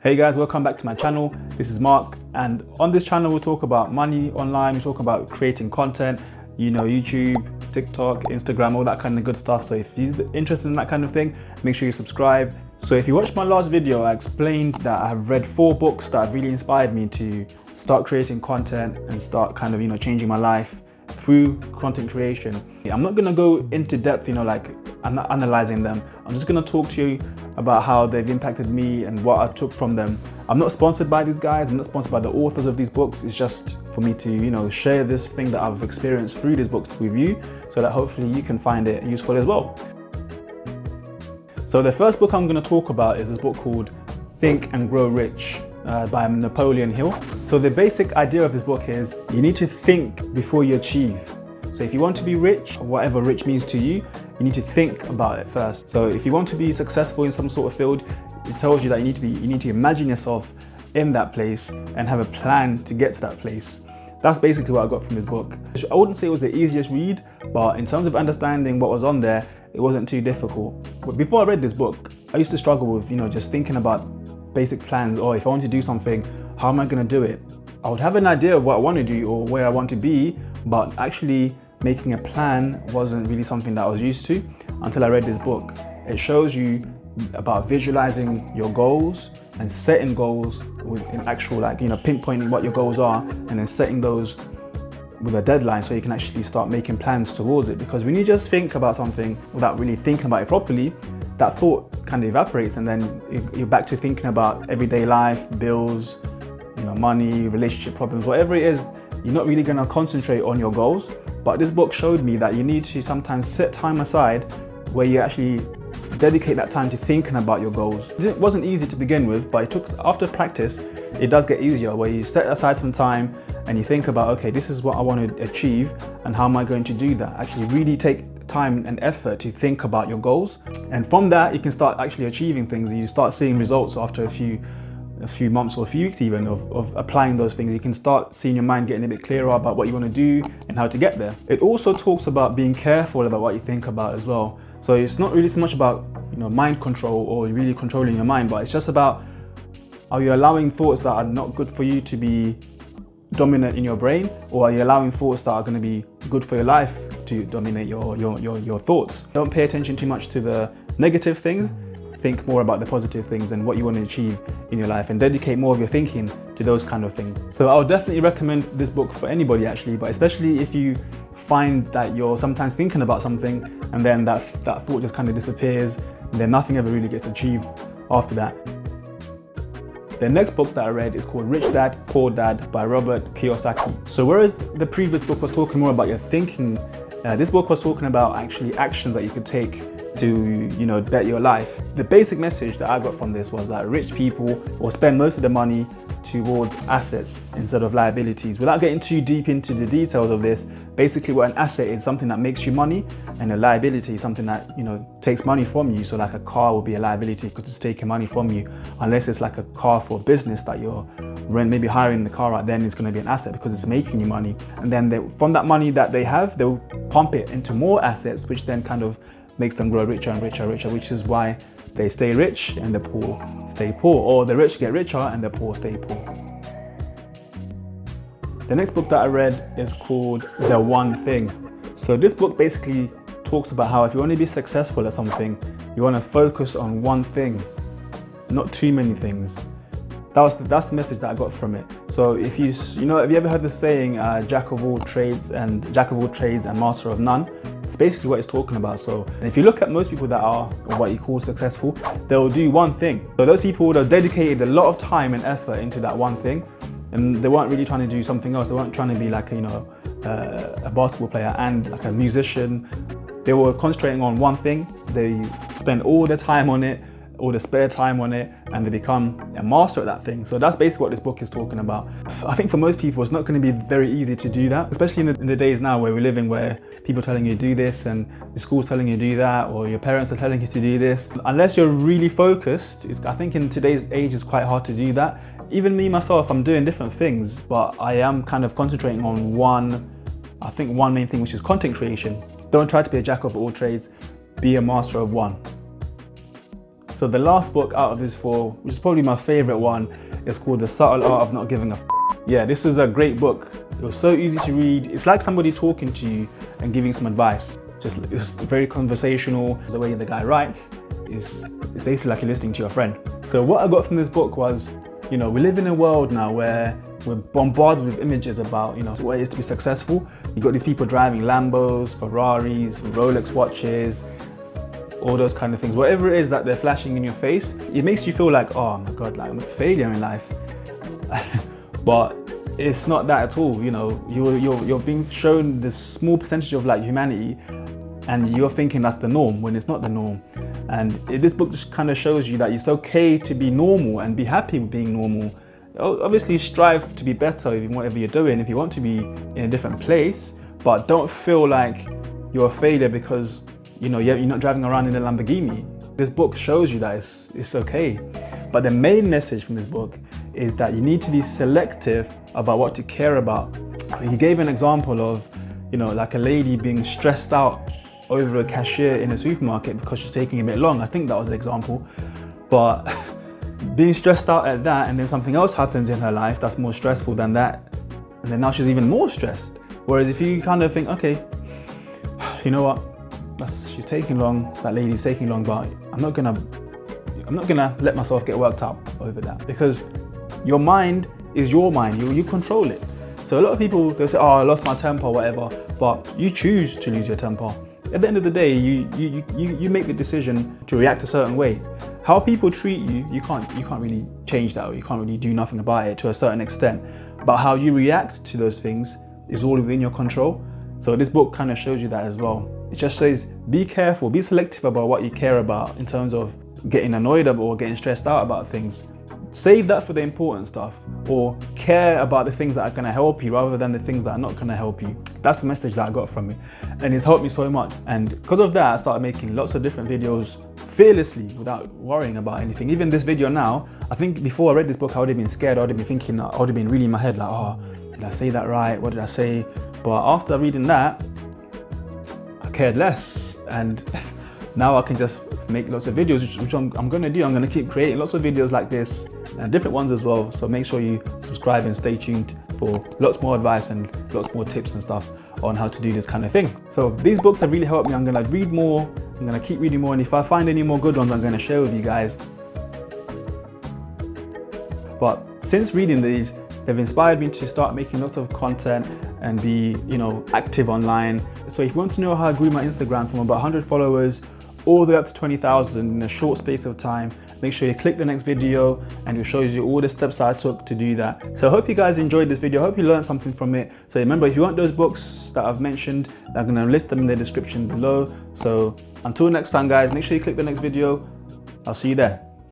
Hey guys, welcome back to my channel. This is Mark, and on this channel we'll talk about money online, we talk about creating content, YouTube, TikTok, Instagram, all that kind of good stuff. So if you're interested in that kind of thing, make sure you subscribe. So if you watched my last video, I explained that I have read 4 books that have really inspired me to start creating content and start kind of, changing my life through content creation. I'm not gonna go into depth, I'm not analyzing them. I'm just gonna talk to you about how they've impacted me and what I took from them. I'm not sponsored by these guys, I'm not sponsored by the authors of these books. It's just for me to, share this thing that I've experienced through these books with you, so that hopefully you can find it useful as well. So the first book I'm gonna talk about is this book called Think and Grow Rich by Napoleon Hill. So the basic idea of this book is you need to think before you achieve. So if you want to be rich, whatever rich means to you, you need to think about it first. So if you want to be successful in some sort of field, it tells you that you need to imagine yourself in that place and have a plan to get to that place. That's basically what I got from this book. I wouldn't say it was the easiest read, but in terms of understanding what was on there, it wasn't too difficult. But before I read this book, I used to struggle with, just thinking about basic plans, or if I want to do something, how am I going to do it? I would have an idea of what I want to do or where I want to be, but actually making a plan wasn't really something that I was used to until I read this book. It shows you about visualizing your goals and setting goals with an actual, pinpointing what your goals are and then setting those with a deadline so you can actually start making plans towards it. Because when you just think about something without really thinking about it properly, that thought kind of evaporates, and then you're back to thinking about everyday life, bills, money, relationship problems, whatever it is. You're not really going to concentrate on your goals. But this book showed me that you need to sometimes set time aside where you actually dedicate that time to thinking about your goals. It wasn't easy to begin with, but after practice, it does get easier, where you set aside some time and you think about, okay, this is what I want to achieve and how am I going to do that? Actually really take time and effort to think about your goals. And from that, you can start actually achieving things. You start seeing results after a few months or a few weeks even of applying those things. You can start seeing your mind getting a bit clearer about what you want to do and how to get there. It also talks about being careful about what you think about as well. So it's not really so much about mind control or really controlling your mind, but it's just about, are you allowing thoughts that are not good for you to be dominant in your brain, or are you allowing thoughts that are going to be good for your life to dominate your thoughts? Don't pay attention too much to the negative things. Think more about the positive things and what you want to achieve in your life, and dedicate more of your thinking to those kind of things. So I would definitely recommend this book for anybody actually, but especially if you find that you're sometimes thinking about something and then that thought just kind of disappears and then nothing ever really gets achieved after that. The next book that I read is called Rich Dad, Poor Dad by Robert Kiyosaki. So whereas the previous book was talking more about your thinking, this book was talking about actually actions that you could take to bet your life. The basic message that I got from this was that rich people will spend most of their money towards assets instead of liabilities. Without getting too deep into the details of this, basically what an asset is something that makes you money, and a liability is something that takes money from you. So like a car will be a liability because it's taking money from you, unless it's like a car for business that you're maybe hiring the car out, then it's going to be an asset because it's making you money. And then from that money that they have, they'll pump it into more assets, which then kind of makes them grow richer and richer and richer, which is why they stay rich and the poor stay poor, or the rich get richer and the poor stay poor. The next book that I read is called The One Thing. So this book basically talks about how if you want to be successful at something, you want to focus on one thing, not too many things. That's the message that I got from it. So if have you ever heard the saying, jack of all trades and master of none? It's basically what it's talking about. So if you look at most people that are what you call successful, they'll do one thing. So those people would have dedicated a lot of time and effort into that one thing, and they weren't really trying to do something else. They weren't trying to be like a basketball player and like a musician. They were concentrating on one thing. They spent all their time on it, all the spare time on it, and they become a master at that thing. So that's basically what this book is talking about. I think for most people, it's not going to be very easy to do that, especially in the days now where we're living, where people are telling you to do this and the school's telling you to do that, or your parents are telling you to do this. Unless you're really focused, I think in today's age, it's quite hard to do that. Even me, myself, I'm doing different things, but I am kind of concentrating on one main thing, which is content creation. Don't try to be a jack of all trades, be a master of one. So the last book out of these 4, which is probably my favorite one, is called The Subtle Art of Not Giving a F***. Yeah, this was a great book. It was so easy to read. It's like somebody talking to you and giving some advice. It's very conversational. The way the guy writes is basically like you're listening to your friend. So what I got from this book was, we live in a world now where we're bombarded with images about, what it is to be successful. You got these people driving Lambos, Ferraris, Rolex watches, all those kind of things. Whatever it is that they're flashing in your face, it makes you feel like, oh my God, like I'm a failure in life. But it's not that at all. You're being shown this small percentage of like humanity, and you're thinking that's the norm when it's not the norm. And this book just kind of shows you that it's okay to be normal and be happy with being normal. Obviously strive to be better in whatever you're doing if you want to be in a different place, but don't feel like you're a failure because you're not driving around in a Lamborghini. This book shows you that it's okay. But the main message from this book is that you need to be selective about what to care about. He gave an example of, like a lady being stressed out over a cashier in a supermarket because she's taking a bit long. I think that was the example. But being stressed out at that, and then something else happens in her life that's more stressful than that, and then now she's even more stressed. Whereas if you kind of think, okay, you know what, she's taking long, that lady's taking long, but I'm not gonna let myself get worked up over that, because your mind is your mind. You control it. So a lot of people, they'll say, oh, I lost my temper, whatever, but you choose to lose your temper. At the end of the day, you make the decision to react a certain way. How people treat you, you can't really change that, or you can't really do nothing about it to a certain extent. But how you react to those things is all within your control. So this book kind of shows you that as well. It just says, be careful, be selective about what you care about in terms of getting annoyed about or getting stressed out about things. Save that for the important stuff, or care about the things that are going to help you rather than the things that are not going to help you. That's the message that I got from it, and it's helped me so much. And because of that, I started making lots of different videos fearlessly without worrying about anything. Even this video now, I think before I read this book, I would have been scared. I would have been thinking, I would have been really in my head like, oh, did I say that right? What did I say? But after reading that, I cared less. And now I can just make lots of videos, which I'm going to do. I'm going to keep creating lots of videos like this, and different ones as well. So make sure you subscribe and stay tuned for lots more advice and lots more tips and stuff on how to do this kind of thing. So these books have really helped me. I'm going to read more. I'm going to keep reading more. And if I find any more good ones, I'm going to share with you guys. But since reading these, they've inspired me to start making lots of content and be, active online. So if you want to know how I grew my Instagram from about 100 followers all the way up to 20,000 in a short space of time, make sure you click the next video, and it shows you all the steps that I took to do that. So I hope you guys enjoyed this video. I hope you learned something from it. So remember, if you want those books that I've mentioned, I'm going to list them in the description below. So until next time guys, make sure you click the next video. I'll see you there.